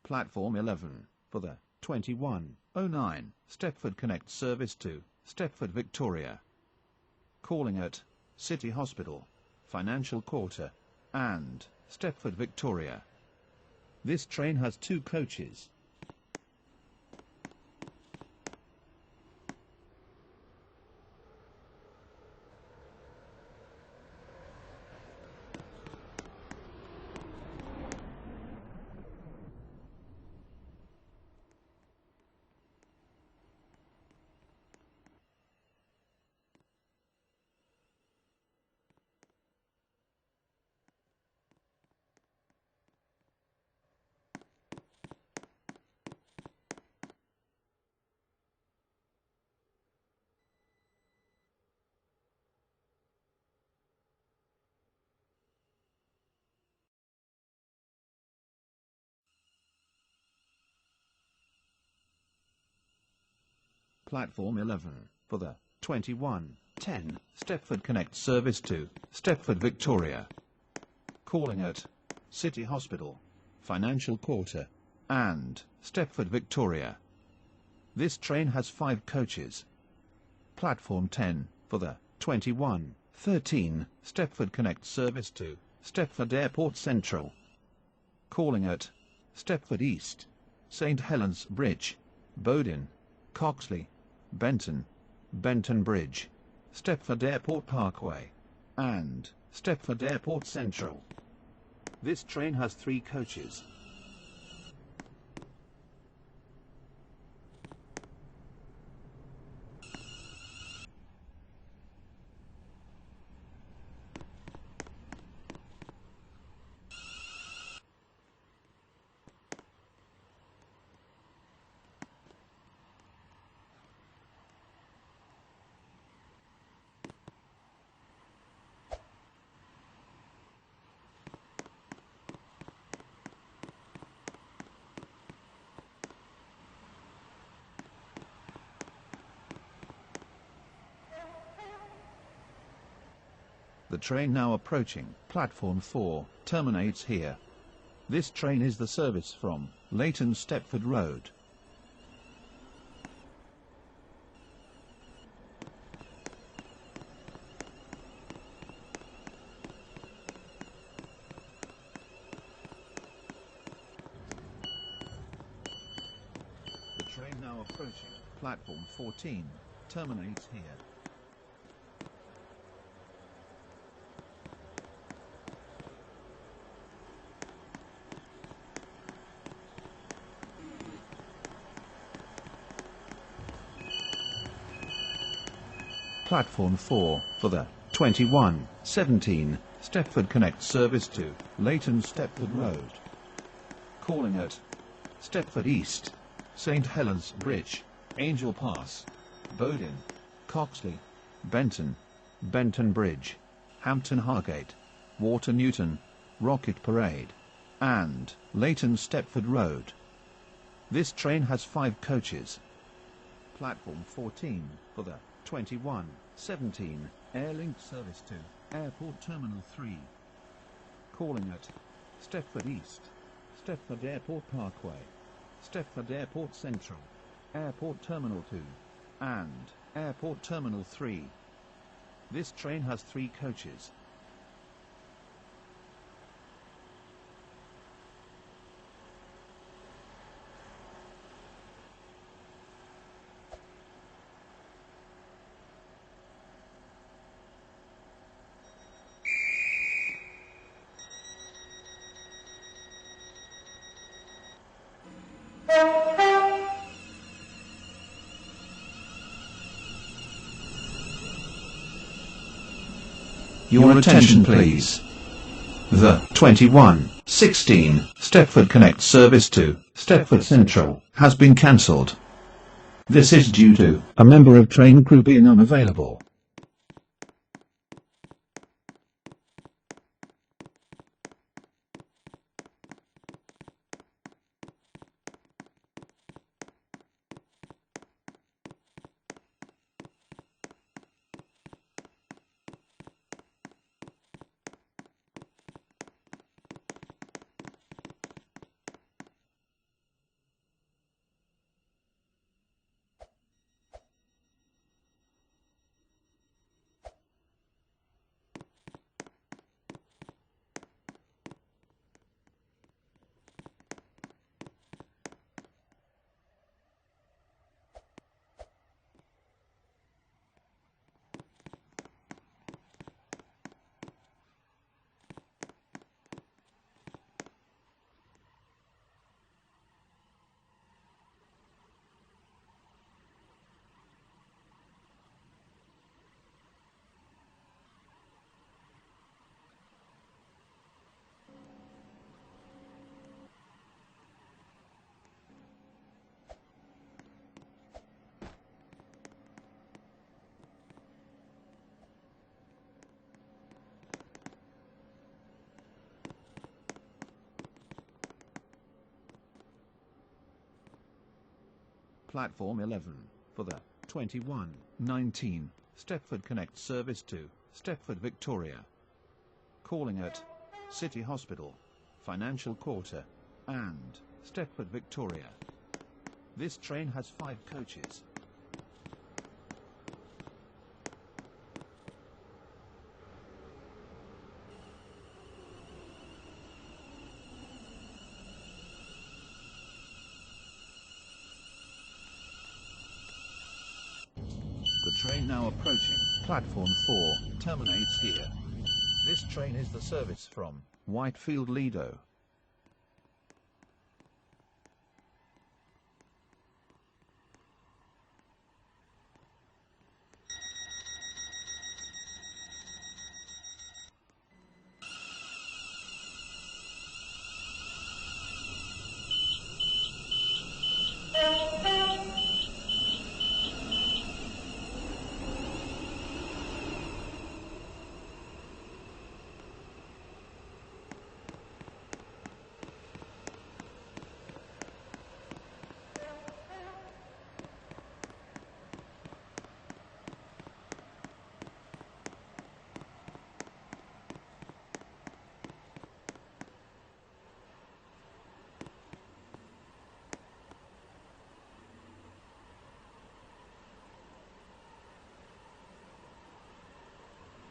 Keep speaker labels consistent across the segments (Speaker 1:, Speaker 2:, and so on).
Speaker 1: Platform 11, for the 2109 Stepford Connect service to Stepford, Victoria. Calling at City Hospital, Financial Quarter, and Stepford, Victoria. This train has 2 coaches. Platform 11, for the 2110 Stepford Connect service to Stepford, Victoria. Calling at City Hospital, Financial Quarter, and Stepford, Victoria. This train has 5 coaches. Platform 10, for the 2113 Stepford Connect service to Stepford Airport Central. Calling at Stepford East, St Helens Bridge, Bowden, Coxley, Benton, Benton Bridge, Stepford Airport Parkway, and Stepford Airport Central. This train has 3 coaches. The train now approaching Platform 4 terminates here. This train is the service from Leighton Stepford Road. The train now approaching Platform 14 terminates here. Platform 4, for the 2117 Stepford Connect service to Leighton Stepford Road. Calling at Stepford East, St Helens Bridge, Angel Pass, Bowden, Coxley, Benton, Benton Bridge, Hampton Hargate, Water Newton, Rocket Parade, and Leighton Stepford Road. This train has 5 coaches. Platform 14, for the 2117 Airlink service to Airport Terminal 3. Calling at Stepford East, Stepford Airport Parkway, Stepford Airport Central, Airport Terminal 2, and Airport Terminal 3. This train has 3 coaches. Your attention please. The 2116 Stepford Connect service to Stepford Central has been cancelled. This is due to a member of train crew being unavailable. Platform 11 for the 2119 Stepford Connect service to Stepford, Victoria. Calling at City Hospital, Financial Quarter, and Stepford, Victoria. This train has 5 coaches. The train now approaching Platform 4 terminates here. This train is the service from Whitefield, Lido.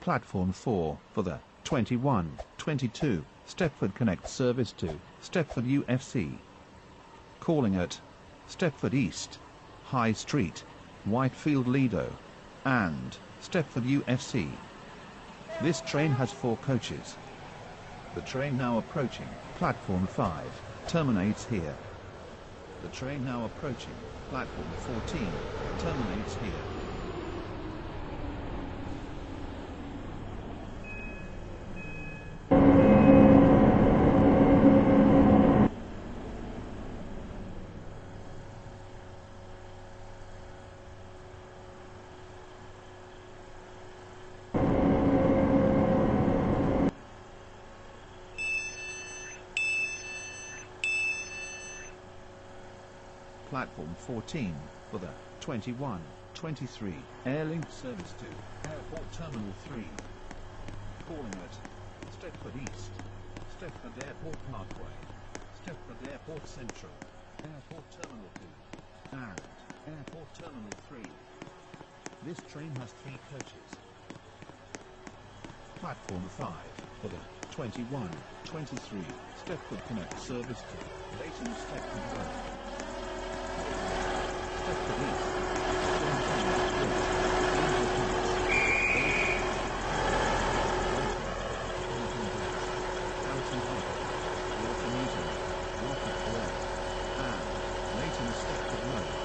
Speaker 1: Platform 4 for the 2122 Stepford Connect service to Stepford UFC. Calling at Stepford East, High Street, Whitefield, Lido, and Stepford UFC. This train has 4 coaches. The train now approaching Platform 5 terminates here. The train now approaching Platform 14 terminates here. Platform 14 for the 2123 Airlink service to Airport Terminal 3. Calling at Stepford East, Stepford Airport Parkway, Stepford Airport Central, Airport Terminal 2, and Airport Terminal 3. This train has 3 coaches. Platform 5 for the 2123 Stepford Connect service to Leighton Stepford Road. Stepford East, and Leighton Stepford Road.